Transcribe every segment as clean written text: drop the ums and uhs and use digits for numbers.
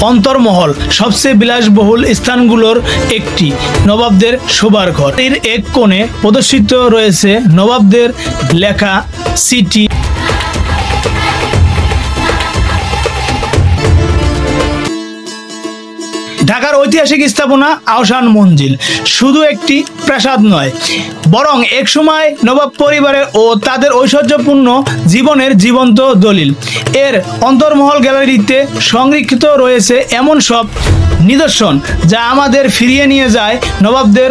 অন্তর্মহল সবচেয়ে বিলাসবহুল স্থানগুলোর একটি, নবাবদের শোবার ঘর। এর এক কোণে প্রদর্শিত রয়েছে নবাবদের লেখা সিটি। ঢাকার ঐতিহাসিক স্থাপনা আহসান মঞ্জিল শুধু একটি প্রাসাদ নয়, বরং একসময় নবাব পরিবারের ও তাদের ঐশ্বর্যপূর্ণ জীবনের জীবন্ত দলিল। এর অন্তর্মহল গ্যালারিতে সংরক্ষিত রয়েছে এমন সব নিদর্শন যা আমাদের ফিরিয়ে নিয়ে যায় নবাবদের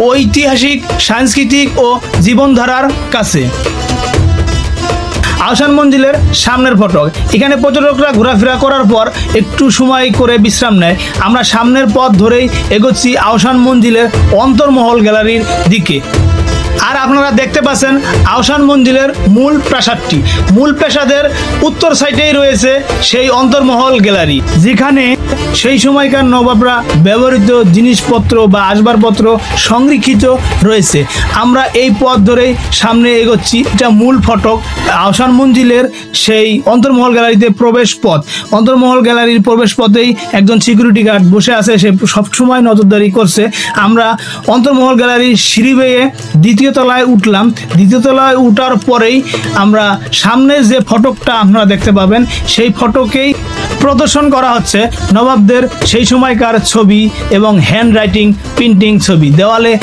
ঐতিহাসিক, সাংস্কৃতিক ও জীবনধারার কাছে। আহসান মঞ্জিলের সামনের ফটক। এখানে পর্যটকরা ঘোরাফেরা করার পর একটু সময় করে বিশ্রাম নেয়। আমরা সামনের পথ ধরেই এগোচ্ছি আহসান মঞ্জিলের অন্তর্মহল গ্যালারির দিকে। আর আপনারা দেখতে পাচ্ছেন আহসান মঞ্জিলের মূল প্রাসাদটি। মূল প্রাসাদের উত্তর সাইডেই রয়েছে সেই অন্তর্মহল গ্যালারি, যেখানে সেই সময়কার নবাবরা ব্যবহৃত জিনিসপত্র বা আসবাবপত্র সংরক্ষিত রয়েছে। আমরা এই পথ ধরেই সামনে এগোচ্ছি। এটা মূল ফটক আহসান মঞ্জিলের সেই অন্তর্মহল গ্যালারিতে প্রবেশ পথ। অন্তর্মহল গ্যালারির প্রবেশ পথেই একজন সিকিউরিটি গার্ড বসে আছে, সে সবসময় নজরদারি করছে। আমরা অন্তর্মহল গ্যালারির সিঁড়ি বেয়ে দ্বিতীয় তলায় উঠলাম। দ্বিতীয় তলায় উঠার পরেই আমরা সামনে যে ফটকটা আপনারা দেখতে পাবেন, সেই ফটকেই প্রদর্শন করা হচ্ছে নবাবদের সেই সময়কার ছবি এবং হ্যান্ড রাইটিং প্রিন্টিং ছবি। দেওয়ালে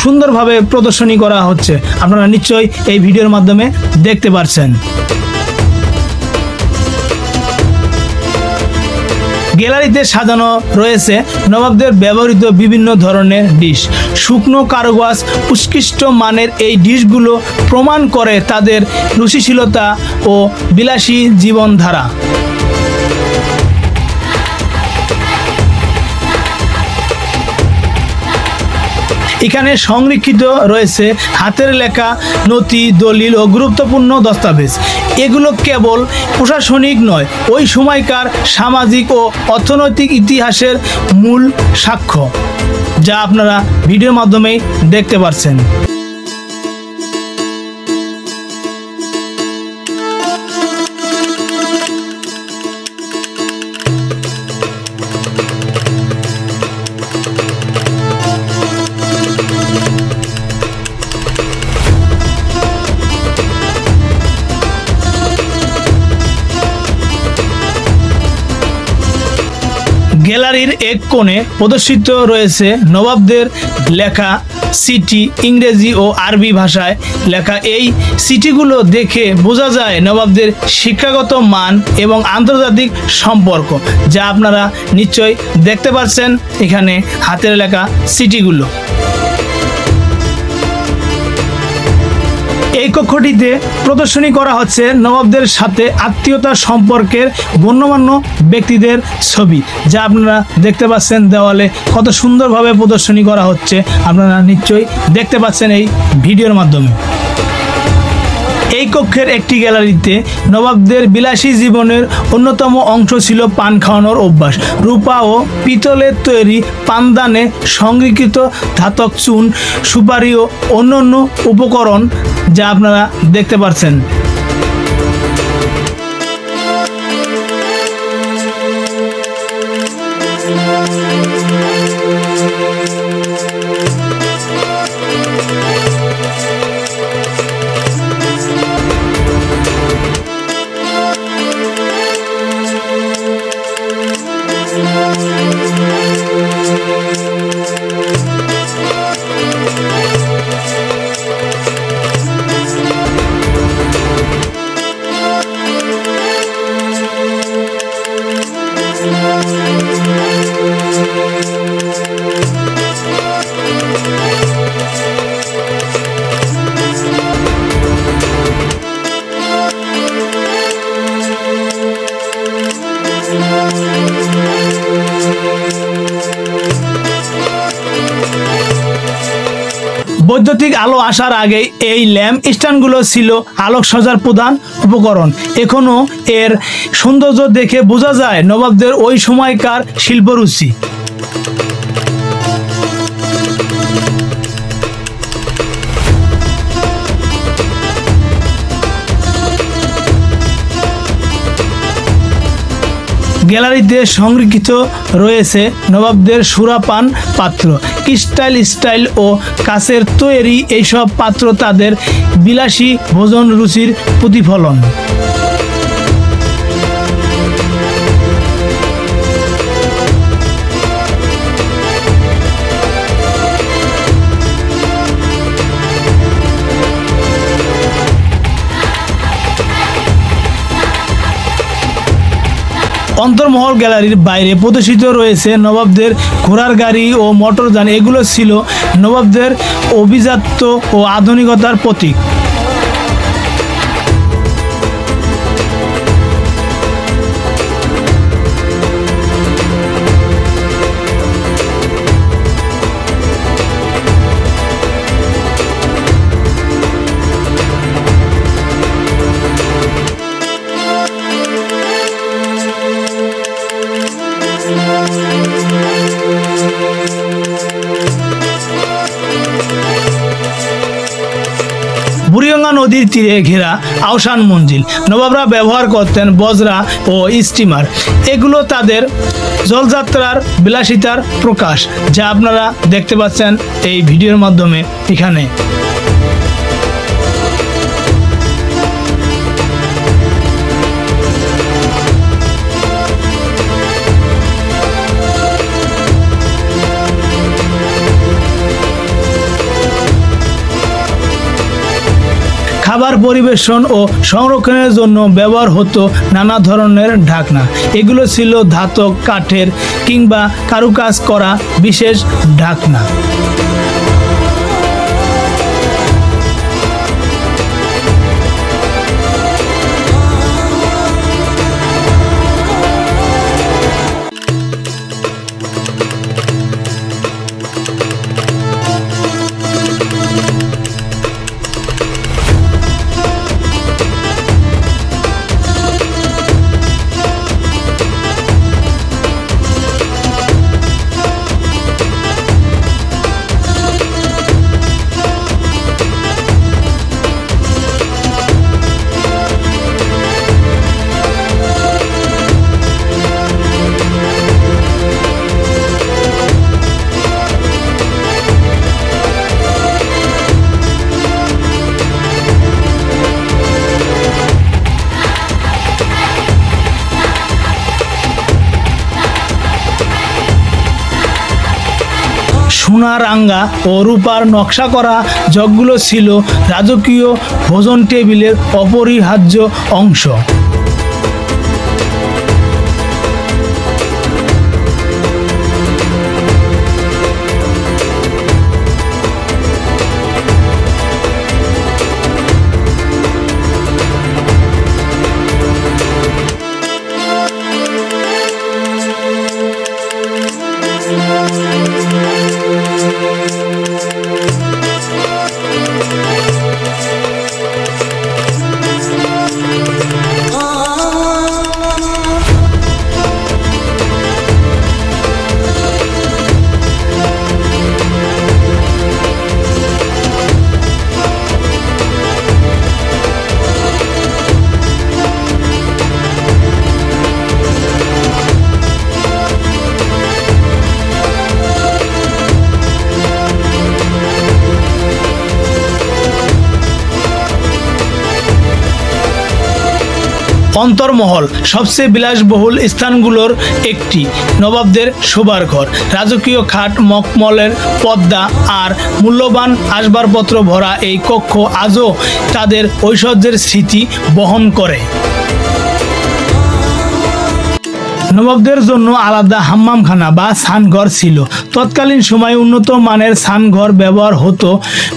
সুন্দরভাবে প্রদর্শনী করা হচ্ছে, আপনারা নিশ্চয়ই এই ভিডিওর মাধ্যমে দেখতে পাচ্ছেন। গ্যালারিতে সাজানো রয়েছে নবাবদের ব্যবহৃত বিভিন্ন ধরনের ডিশ। শুকনো কারুকাজ উৎকৃষ্ট মানের এই ডিশগুলো প্রমাণ করে তাদের রুচিশীলতা ও বিলাসী জীবনধারা। এখানে সংরক্ষিত রয়েছে হাতের লেখা নথি, দলিল ও গুরুত্বপূর্ণ দস্তাবেজ। এগুলো কেবল প্রশাসনিক নয়, ওই সময়কার সামাজিক ও অর্থনৈতিক ইতিহাসের মূল সাক্ষ্য, যা আপনারা ভিডিওর মাধ্যমেই দেখতে পাচ্ছেন। গ্যালারির এক কোণে প্রদর্শিত রয়েছে নবাবদের লেখা সিটি, ইংরেজি ও আরবি ভাষায় লেখা। এই সিটিগুলো দেখে বোঝা যায় নবাবদের শিক্ষাগত মান এবং আন্তর্জাতিক সম্পর্ক, যা আপনারা নিশ্চয়ই দেখতে পাচ্ছেন এখানে হাতের লেখা সিটিগুলো। এই কক্ষটিতে প্রদর্শনী করা হচ্ছে নবাবদের সাথে আত্মীয়তার সম্পর্কের গণ্যমান্য ব্যক্তিদের ছবি, যা আপনারা দেখতে পাচ্ছেন দেওয়ালে কত সুন্দরভাবে প্রদর্শনী করা হচ্ছে, আপনারা নিশ্চয়ই দেখতে পাচ্ছেন এই ভিডিওর মাধ্যমে। এই কক্ষের একটি গ্যালারিতে নবাবদের বিলাসী জীবনের অন্যতম অংশ ছিল পান খাওয়ানোর অভ্যাস। রূপা ও পিতলের তৈরি পানদানে সংরক্ষিত ধাতব চুন, সুপারি ও অন্যান্য উপকরণ, যা আপনারা দেখতে পাচ্ছেন। বৈদ্যুতিক আলো আসার আগে এই ল্যাম্প স্ট্যান্ডগুলো ছিল আলোকসজ্জার প্রধান উপকরণ। এখনো এর সৌন্দর্য দেখে বোঝা যায় নবাবদের ওই সময়কার শিল্পরুচি। গ্যালারিতে সংরক্ষিত রয়েছে নবাবদের সুরাপান পাত্র, স্টাইল ও কাচের তৈরি এইসব পাত্র তাদের বিলাসী ভোজন রুচির প্রতিফলন। অন্তর্মহল গ্যালারির বাইরে প্রদর্শিত রয়েছে নবাবদের ঘোড়ার গাড়ি ও মোটরযান। এগুলো ছিল নবাবদের অভিজাত্য ও আধুনিকতার প্রতীক। বুড়িগঙ্গা নদীর তীরে ঘেরা আহসান মঞ্জিল। নবাবরা ব্যবহার করতেন বজরা ও স্টিমার। এগুলো তাদের জলযাত্রার বিলাসিতার প্রকাশ, যা আপনারা দেখতে পাচ্ছেন এই ভিডিওর মাধ্যমে এখানে। খাবার পরিবেশন ও সংরক্ষণের জন্য ব্যবহার হতো নানা ধরনের ঢাকনা। এগুলো ছিল ধাতব, কাঠের কিংবা কারুকাজ করা বিশেষ ঢাকনা। সোনার আঙ্গা ও রূপার নকশা করা জগগুলো ছিল রাজকীয় ভোজন টেবিলের অপরিহার্য অংশ। অন্তর্মহল সবচেয়ে বিলাসবহুল স্থানগুলোর একটি। নবাবদের শোবার ঘর, রাজকীয় খাট, মখমলের পর্দা আর মূল্যবান আসবাবপত্র ভরা এই কক্ষ আজও তাদের ঐশ্বর্যের স্মৃতি বহন করে। নবাবদের জন্য আলাদা হাম্মামখানা বা স্নানঘর ছিল। তৎকালীন সময়ে উন্নত মানের স্নানঘর ব্যবহার হতো।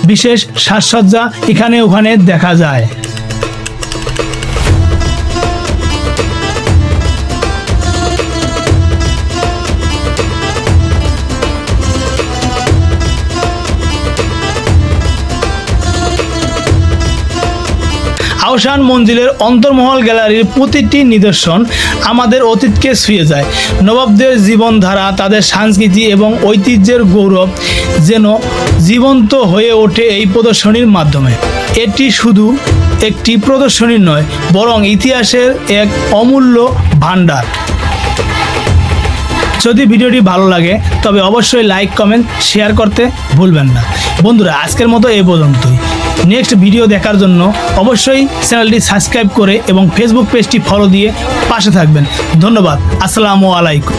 বিশেষ সাজসজ্জা এখানে ওখানে দেখা যায়। আহসান মঞ্জিলের অন্তর্মহল গ্যালারির প্রতিটি নিদর্শন আমাদের অতীতকে ছুঁয়ে যায়। নবাবদের জীবনধারা, তাদের সংস্কৃতি এবং ঐতিহ্যের গৌরব যেন জীবন্ত হয়ে ওঠে এই প্রদর্শনীর মাধ্যমে। এটি শুধু একটি প্রদর্শনী নয়, বরং ইতিহাসের এক অমূল্য ভাণ্ডার। যদি ভিডিওটি ভালো লাগে তবে অবশ্যই লাইক কমেন্ট শেয়ার করতে ভুলবেন না। বন্ধুরা আজকের মতো এই পর্যন্তই। নেক্সট ভিডিও দেখার জন্য অবশ্যই চ্যানেলটি সাবস্ক্রাইব করে এবং ফেসবুক পেজটি ফলো দিয়ে পাশে থাকবেন। ধন্যবাদ। আসসালামু আলাইকুম।